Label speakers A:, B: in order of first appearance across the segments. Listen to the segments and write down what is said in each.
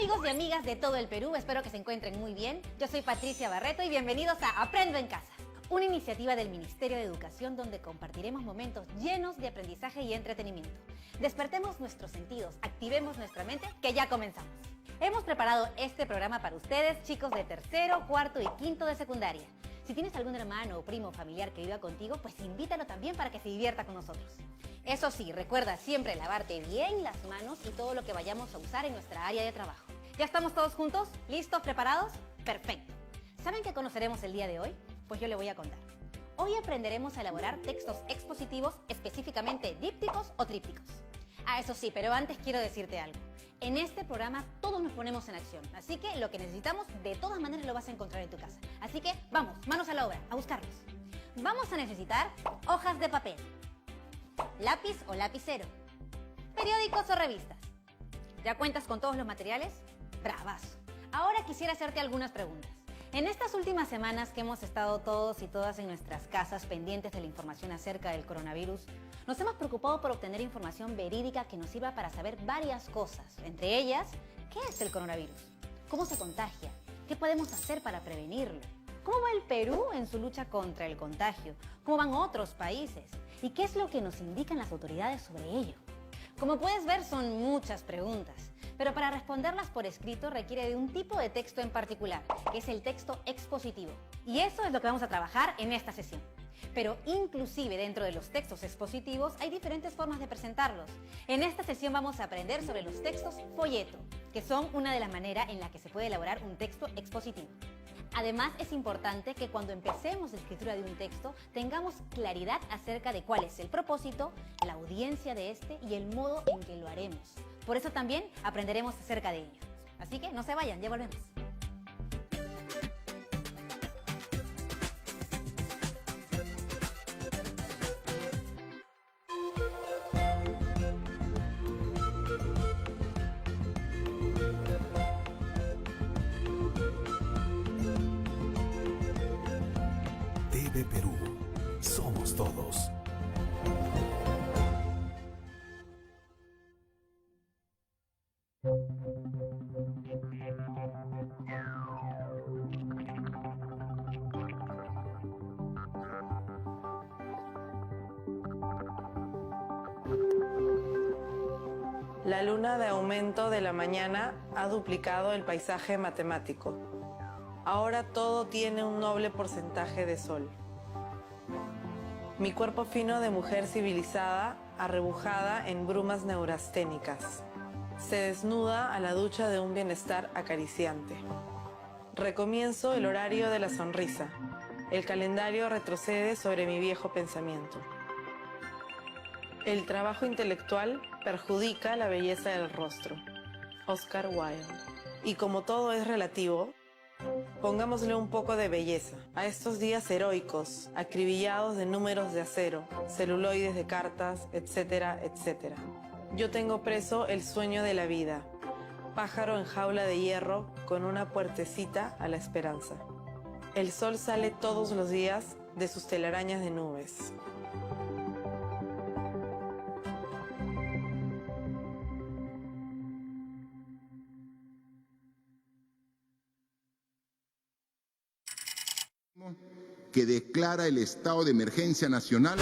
A: amigos y amigas de todo el Perú, espero que se encuentren muy bien. Yo soy Patricia Barreto y bienvenidos a Aprendo en Casa, una iniciativa del Ministerio de Educación donde compartiremos momentos llenos de aprendizaje y entretenimiento. Despertemos nuestros sentidos, activemos nuestra mente, que ya comenzamos. Hemos preparado este programa para ustedes, chicos de tercero, cuarto y quinto de secundaria. Si tienes algún hermano o primo familiar que viva contigo, pues invítalo también para que se divierta con nosotros. Eso sí, recuerda siempre lavarte bien las manos y todo lo que vayamos a usar en nuestra área de trabajo. ¿Ya estamos todos juntos? ¿Listos? ¿Preparados? Perfecto. ¿Saben qué conoceremos el día de hoy? Pues yo le voy a contar. Hoy aprenderemos a elaborar textos expositivos, específicamente dípticos o trípticos. Eso sí, pero antes quiero decirte algo. En este programa todos nos ponemos en acción, así que lo que necesitamos de todas maneras lo vas a encontrar en tu casa. Así que vamos, manos a la obra, a buscarlos. Vamos a necesitar hojas de papel, lápiz o lapicero, periódicos o revistas. ¿Ya cuentas con todos los materiales? ¡Bravazo! Ahora quisiera hacerte algunas preguntas. En estas últimas semanas que hemos estado todos y todas en nuestras casas pendientes de la información acerca del coronavirus, nos hemos preocupado por obtener información verídica que nos sirva para saber varias cosas. Entre ellas, ¿qué es el coronavirus? ¿Cómo se contagia? ¿Qué podemos hacer para prevenirlo? ¿Cómo va el Perú en su lucha contra el contagio? ¿Cómo van otros países? ¿Y qué es lo que nos indican las autoridades sobre ello? Como puedes ver, son muchas preguntas, pero para responderlas por escrito requiere de un tipo de texto en particular, que es el texto expositivo. Y eso es lo que vamos a trabajar en esta sesión. Pero inclusive dentro de los textos expositivos hay diferentes formas de presentarlos. En esta sesión vamos a aprender sobre los textos folleto, que son una de las maneras en la que se puede elaborar un texto expositivo. Además, es importante que cuando empecemos la escritura de un texto tengamos claridad acerca de cuál es el propósito, la audiencia de este y el modo en que lo haremos. Por eso también aprenderemos acerca de ello. Así que no se vayan, ya volvemos.
B: TV Perú. Somos todos.
C: La luna de aumento de la mañana ha duplicado el paisaje matemático. Ahora todo tiene un noble porcentaje de sol. Mi cuerpo fino de mujer civilizada, arrebujada en brumas neurasténicas, se desnuda a la ducha de un bienestar acariciante. Recomienzo el horario de la sonrisa. El calendario retrocede sobre mi viejo pensamiento. El trabajo intelectual perjudica la belleza del rostro. Oscar Wilde. Y como todo es relativo, pongámosle un poco de belleza a estos días heroicos, acribillados de números de acero, celuloides de cartas, etcétera, etcétera. Yo tengo preso el sueño de la vida, pájaro en jaula de hierro con una puertecita a la esperanza. El sol sale todos los días de sus telarañas de nubes.
D: Que declara el estado de emergencia nacional.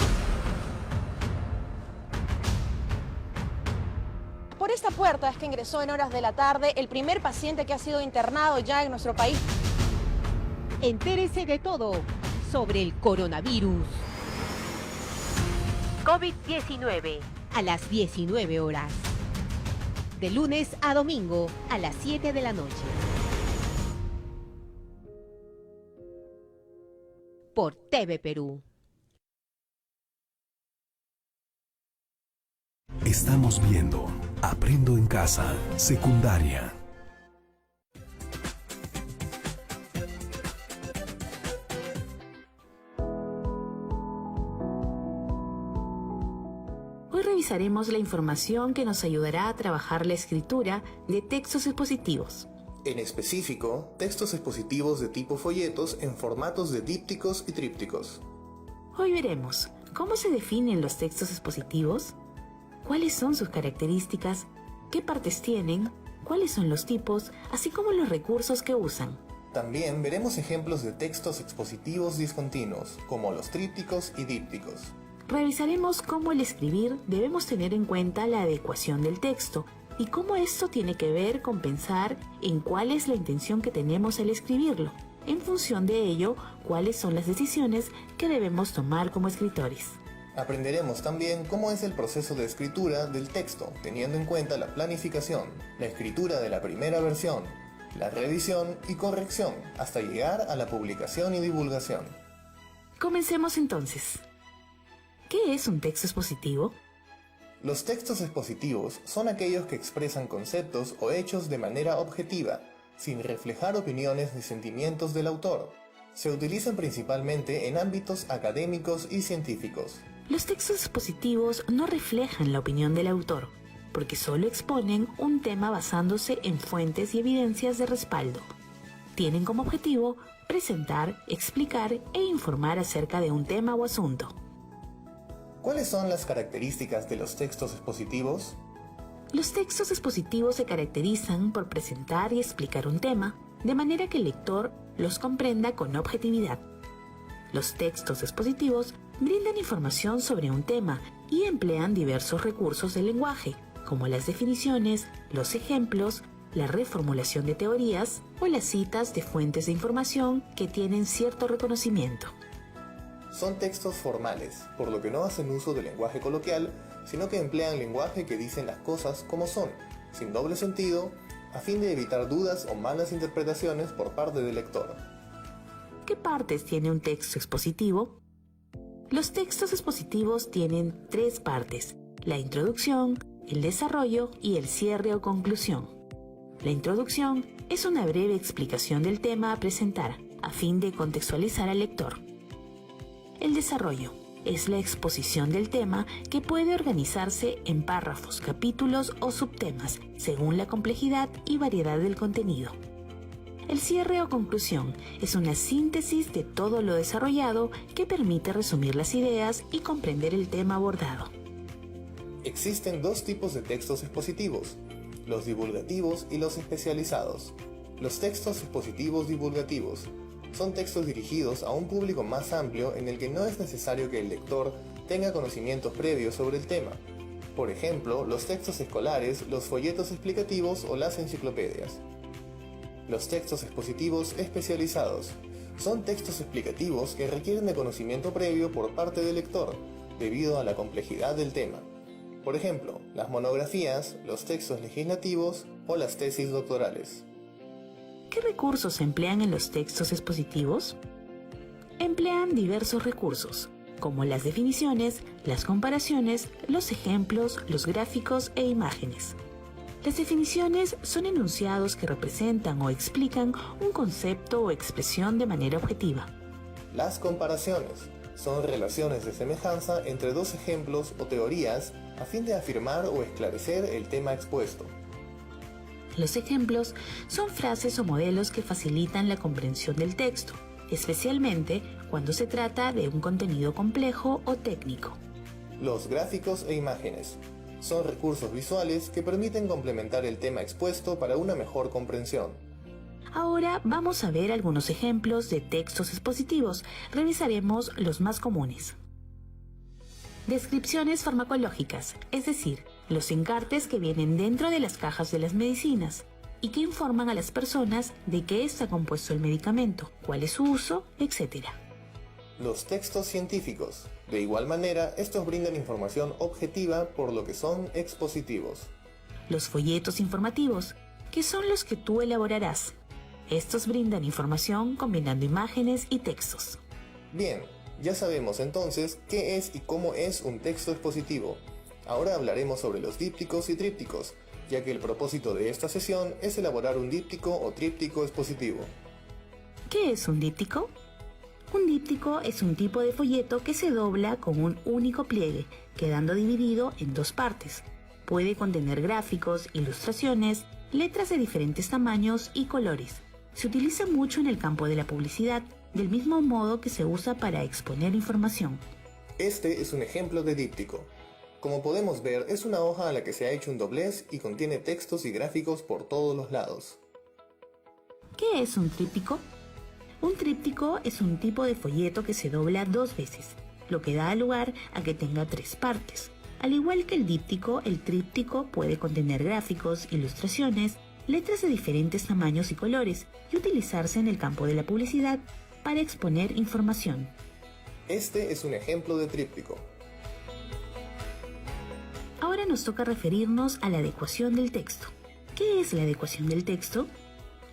E: Por esta puerta es que ingresó en horas de la tarde el primer paciente que ha sido internado ya en nuestro país.
F: Entérese de todo sobre el coronavirus. COVID-19 a las 19 horas. De lunes a domingo a las 7 de la noche. Por TV Perú.
B: Estamos viendo Aprendo en Casa, secundaria.
G: Hoy revisaremos la información que nos ayudará a trabajar la escritura de textos expositivos.
H: En específico, textos expositivos de tipo folletos en formatos de dípticos y trípticos.
G: Hoy veremos cómo se definen los textos expositivos, cuáles son sus características, qué partes tienen cuáles son los tipos, así como los recursos que usan.
H: También veremos ejemplos de textos expositivos discontinuos, como los trípticos y dípticos.
G: Revisaremos cómo al escribir debemos tener en cuenta la adecuación del texto y cómo esto tiene que ver con pensar en cuál es la intención que tenemos al escribirlo. En función de ello, cuáles son las decisiones que debemos tomar como escritores.
H: Aprenderemos también cómo es el proceso de escritura del texto, teniendo en cuenta la planificación, la escritura de la primera versión, la revisión y corrección, hasta llegar a la publicación y divulgación.
G: Comencemos entonces. ¿Qué es un texto expositivo?
H: Los textos expositivos son aquellos que expresan conceptos o hechos de manera objetiva, sin reflejar opiniones ni sentimientos del autor. Se utilizan principalmente en ámbitos académicos y científicos.
G: Los textos expositivos no reflejan la opinión del autor, porque solo exponen un tema basándose en fuentes y evidencias de respaldo. Tienen como objetivo presentar, explicar e informar acerca de un tema o asunto.
H: ¿Cuáles son las características de los textos expositivos?
G: Los textos expositivos se caracterizan por presentar y explicar un tema, de manera que el lector los comprenda con objetividad. Los textos expositivos brindan información sobre un tema y emplean diversos recursos del lenguaje, como las definiciones, los ejemplos, la reformulación de teorías o las citas de fuentes de información que tienen cierto reconocimiento.
H: Son textos formales, por lo que no hacen uso del lenguaje coloquial, sino que emplean lenguaje que dicen las cosas como son, sin doble sentido, a fin de evitar dudas o malas interpretaciones por parte del lector.
G: ¿Qué partes tiene un texto expositivo? Los textos expositivos tienen 3 partes: la introducción, el desarrollo y el cierre o conclusión. La introducción es una breve explicación del tema a presentar, a fin de contextualizar al lector. El desarrollo es la exposición del tema que puede organizarse en párrafos, capítulos o subtemas, según la complejidad y variedad del contenido. El cierre o conclusión es una síntesis de todo lo desarrollado que permite resumir las ideas y comprender el tema abordado.
H: Existen 2 tipos de textos expositivos, los divulgativos y los especializados. Los textos expositivos divulgativos son textos dirigidos a un público más amplio en el que no es necesario que el lector tenga conocimientos previos sobre el tema. Por ejemplo, los textos escolares, los folletos explicativos o las enciclopedias. Los textos expositivos especializados son textos explicativos que requieren de conocimiento previo por parte del lector, debido a la complejidad del tema. Por ejemplo, las monografías, los textos legislativos o las tesis doctorales.
G: ¿Qué recursos se emplean en los textos expositivos? Emplean diversos recursos, como las definiciones, las comparaciones, los ejemplos, los gráficos e imágenes. Las definiciones son enunciados que representan o explican un concepto o expresión de manera objetiva.
H: Las comparaciones son relaciones de semejanza entre 2 ejemplos o teorías a fin de afirmar o esclarecer el tema expuesto.
G: Los ejemplos son frases o modelos que facilitan la comprensión del texto, especialmente cuando se trata de un contenido complejo o técnico.
H: Los gráficos e imágenes son recursos visuales que permiten complementar el tema expuesto para una mejor comprensión.
G: Ahora vamos a ver algunos ejemplos de textos expositivos. Revisaremos los más comunes. Descripciones farmacológicas, es decir, los encartes que vienen dentro de las cajas de las medicinas y que informan a las personas de qué está compuesto el medicamento, cuál es su uso, etc.
H: Los textos científicos. De igual manera, estos brindan información objetiva, por lo que son expositivos.
G: Los folletos informativos, que son los que tú elaborarás. Estos brindan información combinando imágenes y textos.
H: Bien, ya sabemos entonces qué es y cómo es un texto expositivo. Ahora hablaremos sobre los dípticos y trípticos, ya que el propósito de esta sesión es elaborar un díptico o tríptico expositivo.
G: ¿Qué es un díptico? Un díptico es un tipo de folleto que se dobla con un único pliegue, quedando dividido en 2 partes. Puede contener gráficos, ilustraciones, letras de diferentes tamaños y colores. Se utiliza mucho en el campo de la publicidad, del mismo modo que se usa para exponer información.
H: Este es un ejemplo de díptico. Como podemos ver, es una hoja a la que se ha hecho un doblez y contiene textos y gráficos por todos los lados.
G: ¿Qué es un tríptico? Un tríptico es un tipo de folleto que se dobla 2 veces, lo que da lugar a que tenga 3 partes. Al igual que el díptico, el tríptico puede contener gráficos, ilustraciones, letras de diferentes tamaños y colores y utilizarse en el campo de la publicidad para exponer información.
H: Este es un ejemplo de tríptico.
G: Ahora nos toca referirnos a la adecuación del texto. ¿Qué es la adecuación del texto?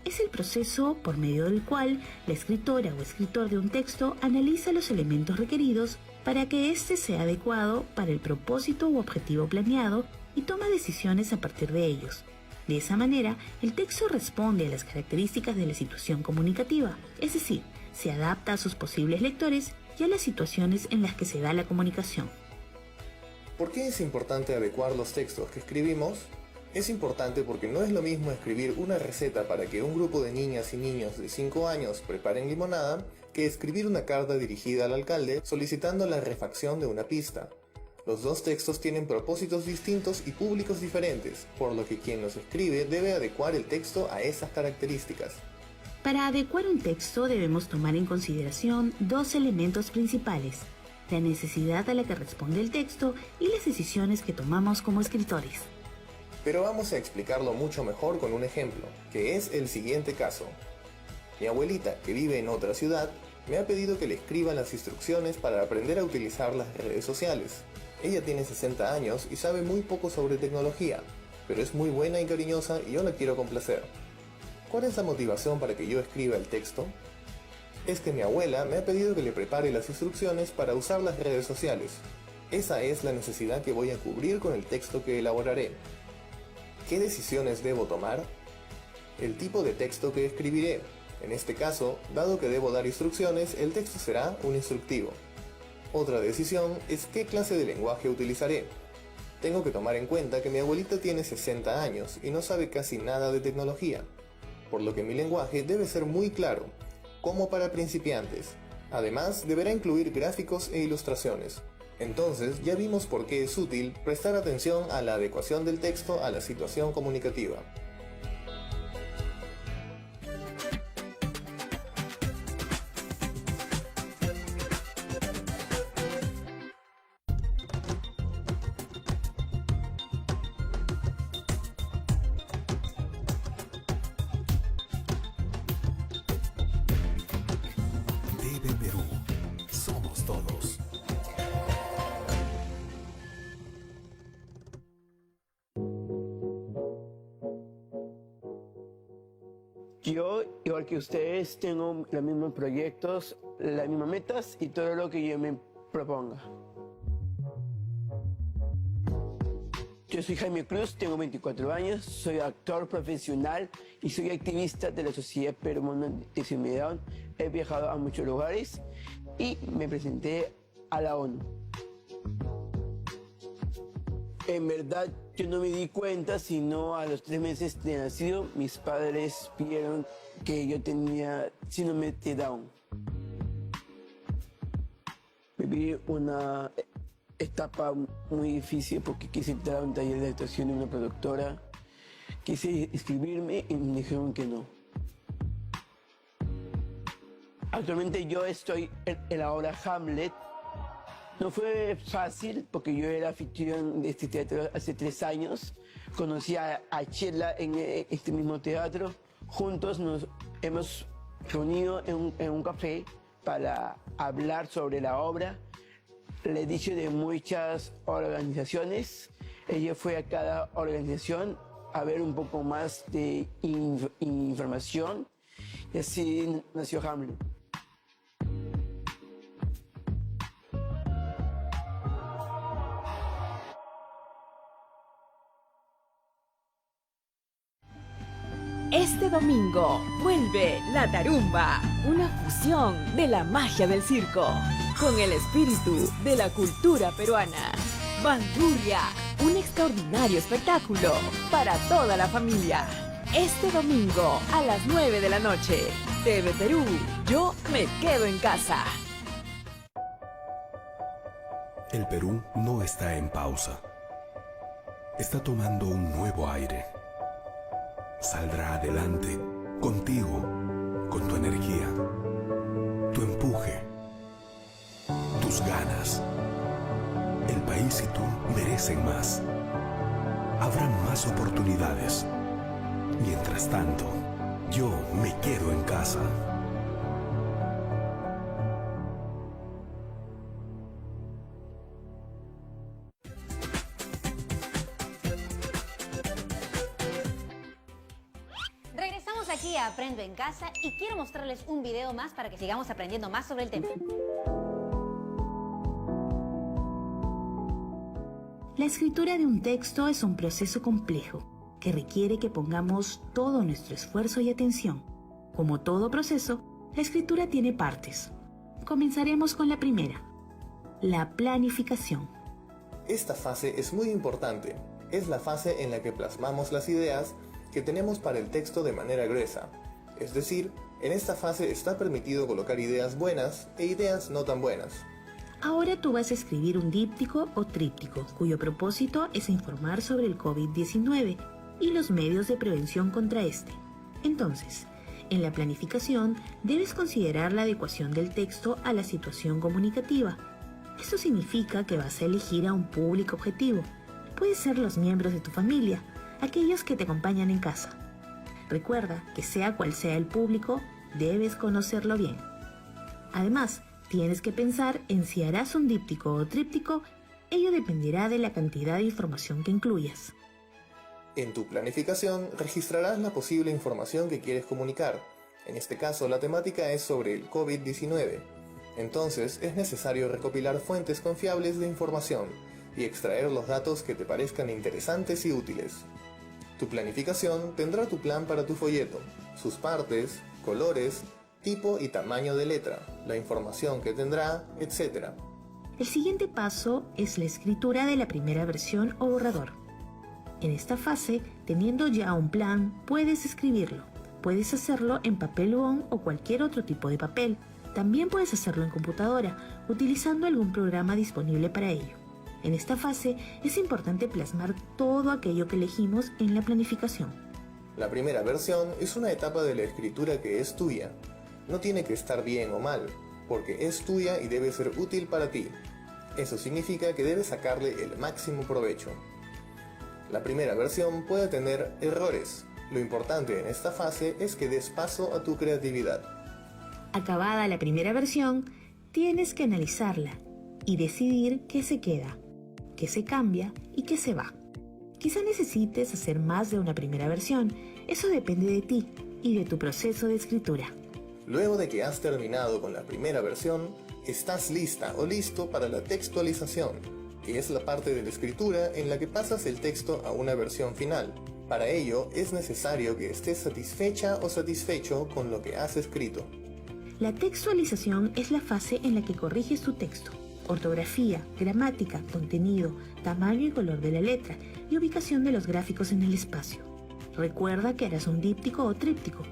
G: Es el proceso por medio del cual la escritora o escritor de un texto analiza los elementos requeridos para que éste sea adecuado para el propósito u objetivo planeado y toma decisiones a partir de ellos. De esa manera, el texto responde a las características de la situación comunicativa, es decir, se adapta a sus posibles lectores y a las situaciones en las que se da la comunicación.
H: ¿Por qué es importante adecuar los textos que escribimos? Es importante porque no es lo mismo escribir una receta para que un grupo de niñas y niños de 5 años preparen limonada que escribir una carta dirigida al alcalde solicitando la refacción de una pista. Los dos textos tienen propósitos distintos y públicos diferentes, por lo que quien los escribe debe adecuar el texto a esas características.
G: Para adecuar un texto debemos tomar en consideración 2 elementos principales: la necesidad a la que responde el texto y las decisiones que tomamos como escritores.
H: Pero vamos a explicarlo mucho mejor con un ejemplo, que es el siguiente caso. Mi abuelita, que vive en otra ciudad, me ha pedido que le escriba las instrucciones para aprender a utilizar las redes sociales. Ella tiene 60 años y sabe muy poco sobre tecnología, pero es muy buena y cariñosa y yo la quiero complacer. ¿Cuál es la motivación para que yo escriba el texto? Es que mi abuela me ha pedido que le prepare las instrucciones para usar las redes sociales. Esa es la necesidad que voy a cubrir con el texto que elaboraré. ¿Qué decisiones debo tomar? El tipo de texto que escribiré. En este caso, dado que debo dar instrucciones, el texto será un instructivo. Otra decisión es qué clase de lenguaje utilizaré. Tengo que tomar en cuenta que mi abuelita tiene 60 años y no sabe casi nada de tecnología, por lo que mi lenguaje debe ser muy claro, como para principiantes. Además, deberá incluir gráficos e ilustraciones. Entonces, ya vimos por qué es útil prestar atención a la adecuación del texto a la situación comunicativa.
B: TV Perú. Somos todos.
I: Yo, igual que ustedes, tengo los mismos proyectos, las mismas metas y todo lo que yo me proponga. Yo soy Jaime Cruz, tengo 24 años, soy actor profesional y soy activista de la Sociedad Peruana de Síndrome de Down. He viajado a muchos lugares y me presenté a la ONU. En verdad, yo no me di cuenta, sino a los 3 meses de nacido, mis padres vieron que yo tenía síndrome de Down. Viví una etapa muy difícil porque quise entrar a un taller de actuación de una productora. Quise inscribirme y me dijeron que no. Actualmente yo estoy en la obra Hamlet. No fue fácil porque yo era anfitrión de este teatro hace 3 años. Conocí a Chela en este mismo teatro. Juntos nos hemos reunido en un café para hablar sobre la obra. Le he dicho de muchas organizaciones. Ella fue a cada organización a ver un poco más de información y así nació Hamlet.
J: Este domingo vuelve La Tarumba, una fusión de la magia del circo con el espíritu de la cultura peruana. Bandurria, un extraordinario espectáculo para toda la familia. Este domingo a las 9 de la noche. TV Perú, yo me quedo en casa.
B: El Perú no está en pausa. Está tomando un nuevo aire. Saldrá adelante, contigo, con tu energía, tu empuje, tus ganas. El país y tú merecen más. Habrá más oportunidades. Mientras tanto, yo me quedo en casa.
A: Regresamos aquí a Aprendo en Casa y quiero mostrarles un video más para que sigamos aprendiendo más sobre el tema.
G: La escritura de un texto es un proceso complejo que requiere que pongamos todo nuestro esfuerzo y atención. Como todo proceso, la escritura tiene partes. Comenzaremos con la primera, la planificación.
H: Esta fase es muy importante. Es la fase en la que plasmamos las ideas que tenemos para el texto de manera gruesa. Es decir, en esta fase está permitido colocar ideas buenas e ideas no tan buenas.
G: Ahora tú vas a escribir un díptico o tríptico, cuyo propósito es informar sobre el COVID-19 y los medios de prevención contra este. Entonces, en la planificación debes considerar la adecuación del texto a la situación comunicativa. Esto significa que vas a elegir a un público objetivo. Pueden ser los miembros de tu familia, aquellos que te acompañan en casa. Recuerda que sea cual sea el público, debes conocerlo bien. Además, tienes que pensar en si harás un díptico o tríptico. Ello dependerá de la cantidad de información que incluyas.
H: En tu planificación registrarás la posible información que quieres comunicar. En este caso, la temática es sobre el COVID-19. Entonces, es necesario recopilar fuentes confiables de información y extraer los datos que te parezcan interesantes y útiles. Tu planificación tendrá tu plan para tu folleto, sus partes, colores, tipo y tamaño de letra, la información que tendrá, etc.
G: El siguiente paso es la escritura de la primera versión o borrador. En esta fase, teniendo ya un plan, puedes escribirlo. Puedes hacerlo en papel bond o cualquier otro tipo de papel. También puedes hacerlo en computadora, utilizando algún programa disponible para ello. En esta fase, es importante plasmar todo aquello que elegimos en la planificación.
H: La primera versión es una etapa de la escritura que es tuya. No tiene que estar bien o mal, porque es tuya y debe ser útil para ti. Eso significa que debes sacarle el máximo provecho. La primera versión puede tener errores. Lo importante en esta fase es que des paso a tu creatividad.
G: Acabada la primera versión, tienes que analizarla y decidir qué se queda, qué se cambia y qué se va. Quizá necesites hacer más de una primera versión. Eso depende de ti y de tu proceso de escritura.
H: Luego de que has terminado con la primera versión, estás lista o listo para la textualización, que es la parte de la escritura en la que pasas el texto a una versión final. Para ello, es necesario que estés satisfecha o satisfecho con lo que has escrito.
G: La textualización es la fase en la que corriges tu texto. Ortografía, gramática, contenido, tamaño y color de la letra y ubicación de los gráficos en el espacio. Recuerda que harás un díptico o tríptico.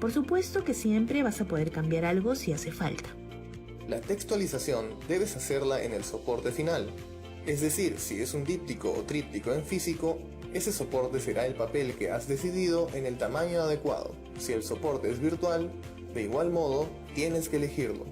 G: Por supuesto que siempre vas a poder cambiar algo si hace falta.
H: La textualización debes hacerla en el soporte final. Es decir, si es un díptico o tríptico en físico, ese soporte será el papel que has decidido en el tamaño adecuado. Si el soporte es virtual, de igual modo, tienes que elegirlo.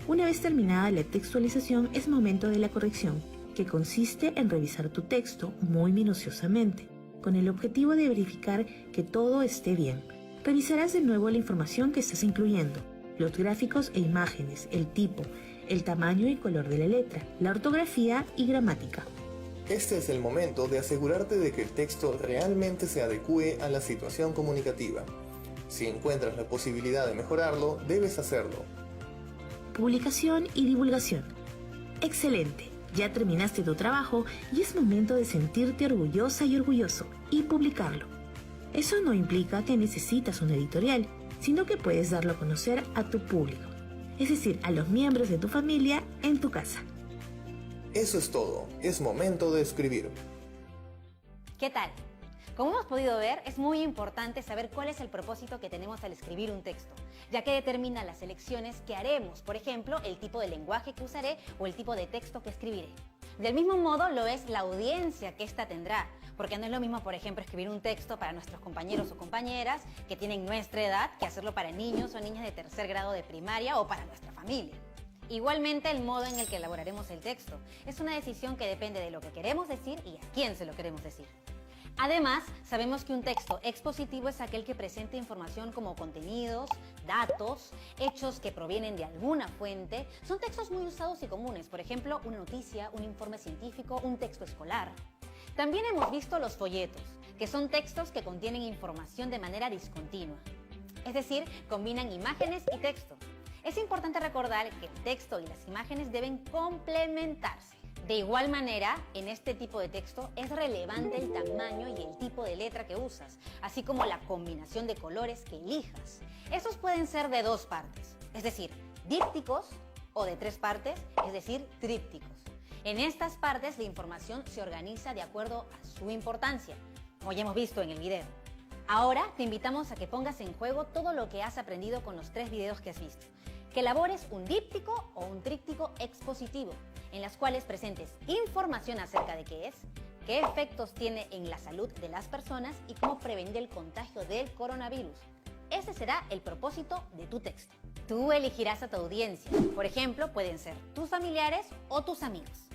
G: Una vez terminada la textualización, es momento de la corrección, que consiste en revisar tu texto muy minuciosamente, con el objetivo de verificar que todo esté bien. Revisarás de nuevo la información que estás incluyendo, los gráficos e imágenes, el tipo, el tamaño y color de la letra, la ortografía y gramática.
H: Este es el momento de asegurarte de que el texto realmente se adecue a la situación comunicativa. Si encuentras la posibilidad de mejorarlo, debes hacerlo.
G: Publicación y divulgación. Excelente, ya terminaste tu trabajo y es momento de sentirte orgullosa y orgulloso y publicarlo. Eso no implica que necesitas un editorial, sino que puedes darlo a conocer a tu público, es decir, a los miembros de tu familia en tu casa.
H: Eso es todo, es momento de escribir.
A: ¿Qué tal? Como hemos podido ver, es muy importante saber cuál es el propósito que tenemos al escribir un texto, ya que determina las elecciones que haremos, por ejemplo, el tipo de lenguaje que usaré o el tipo de texto que escribiré. Del mismo modo lo es la audiencia que ésta tendrá, porque no es lo mismo, por ejemplo, escribir un texto para nuestros compañeros o compañeras que tienen nuestra edad que hacerlo para niños o niñas de tercer grado de primaria o para nuestra familia. Igualmente, el modo en el que elaboraremos el texto es una decisión que depende de lo que queremos decir y a quién se lo queremos decir. Además, sabemos que un texto expositivo es aquel que presenta información como contenidos, datos, hechos que provienen de alguna fuente. Son textos muy usados y comunes, por ejemplo, una noticia, un informe científico, un texto escolar. También hemos visto los folletos, que son textos que contienen información de manera discontinua. Es decir, combinan imágenes y texto. Es importante recordar que el texto y las imágenes deben complementarse. De igual manera, en este tipo de texto es relevante el tamaño y el tipo de letra que usas, así como la combinación de colores que elijas. Estos pueden ser de 2 partes, es decir, dípticos, o de 3 partes, es decir, trípticos. En estas partes la información se organiza de acuerdo a su importancia, como ya hemos visto en el video. Ahora te invitamos a que pongas en juego todo lo que has aprendido con los 3 videos que has visto. Que elabores un díptico o un tríptico expositivo, en las cuales presentes información acerca de qué es, qué efectos tiene en la salud de las personas y cómo prevenir el contagio del coronavirus. Ese será el propósito de tu texto. Tú elegirás a tu audiencia. Por ejemplo, pueden ser tus familiares o tus amigos.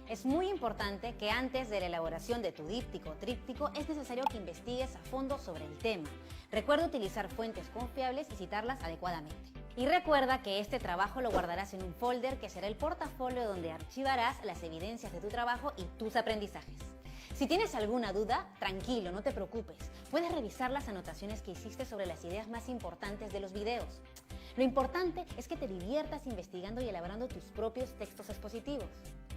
A: Es muy importante que antes de la elaboración de tu díptico o tríptico es necesario que investigues a fondo sobre el tema. Recuerda utilizar fuentes confiables y citarlas adecuadamente. Y recuerda que este trabajo lo guardarás en un folder que será el portafolio donde archivarás las evidencias de tu trabajo y tus aprendizajes. Si tienes alguna duda, tranquilo, no te preocupes. Puedes revisar las anotaciones que hiciste sobre las ideas más importantes de los videos. Lo importante es que te diviertas investigando y elaborando tus propios textos expositivos.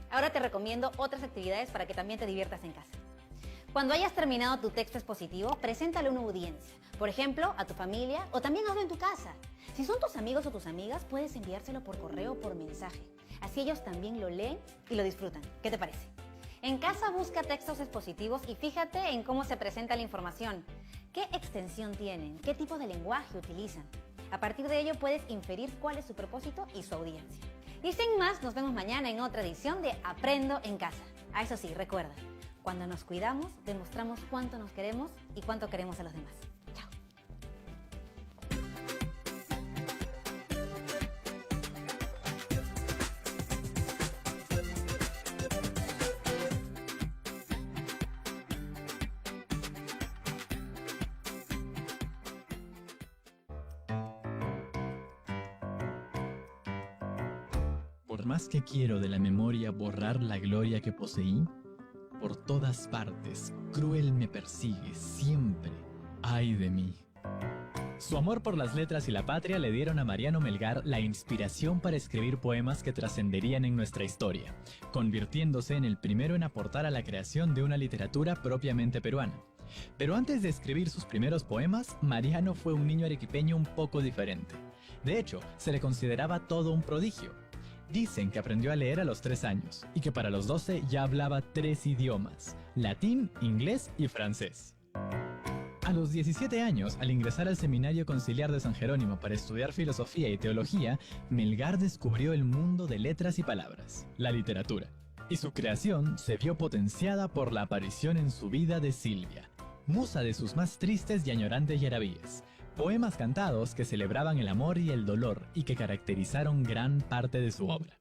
A: Ahora te recomiendo otras actividades para que también te diviertas en casa. Cuando hayas terminado tu texto expositivo, preséntalo a una audiencia. Por ejemplo, a tu familia o también hazlo en tu casa. Si son tus amigos o tus amigas, puedes enviárselo por correo o por mensaje. Así ellos también lo leen y lo disfrutan. ¿Qué te parece? En casa busca textos expositivos y fíjate en cómo se presenta la información. ¿Qué extensión tienen? ¿Qué tipo de lenguaje utilizan? A partir de ello puedes inferir cuál es su propósito y su audiencia. Y sin más, nos vemos mañana en otra edición de Aprendo en Casa. Eso sí, recuerda, cuando nos cuidamos, demostramos cuánto nos queremos y cuánto queremos a los demás. Chao.
K: Por más que quiero de la memoria borrar la gloria que poseí, por todas partes, cruel me persigue siempre, ay de mí. Su amor por las letras y la patria le dieron a Mariano Melgar la inspiración para escribir poemas que trascenderían en nuestra historia, convirtiéndose en el primero en aportar a la creación de una literatura propiamente peruana. Pero antes de escribir sus primeros poemas, Mariano fue un niño arequipeño un poco diferente. De hecho, se le consideraba todo un prodigio. Dicen que aprendió a leer a los 3 años y que para los 12 ya hablaba 3 idiomas, latín, inglés y francés. A los 17 años, al ingresar al Seminario Conciliar de San Jerónimo para estudiar filosofía y teología, Melgar descubrió el mundo de letras y palabras, la literatura. Y su creación se vio potenciada por la aparición en su vida de Silvia, musa de sus más tristes y añorantes yaravíes. Poemas cantados que celebraban el amor y el dolor y que caracterizaron gran parte de su obra.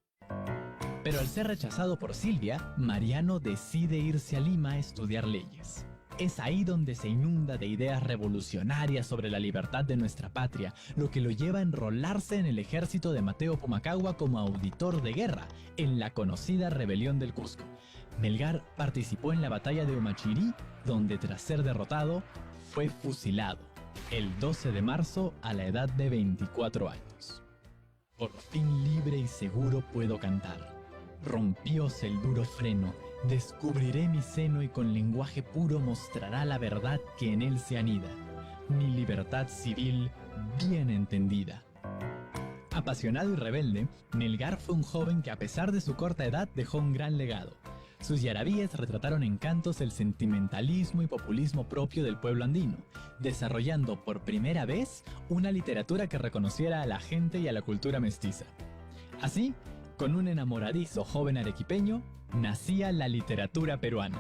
K: Pero al ser rechazado por Silvia, Mariano decide irse a Lima a estudiar leyes. Es ahí donde se inunda de ideas revolucionarias sobre la libertad de nuestra patria, lo que lo lleva a enrolarse en el ejército de Mateo Pumacahua como auditor de guerra, en la conocida rebelión del Cusco. Melgar participó en la batalla de Humachirí, donde tras ser derrotado, fue fusilado el 12 de marzo a la edad de 24 años. Por fin libre y seguro puedo cantar. Rompióse el duro freno, descubriré mi seno y con lenguaje puro mostrará la verdad que en él se anida, mi libertad civil bien entendida. Apasionado y rebelde, Melgar fue un joven que a pesar de su corta edad dejó un gran legado. Sus yarabíes retrataron en cantos el sentimentalismo y populismo propio del pueblo andino, desarrollando por primera vez una literatura que reconociera a la gente y a la cultura mestiza. Así, con un enamoradizo joven arequipeño, nacía la literatura peruana.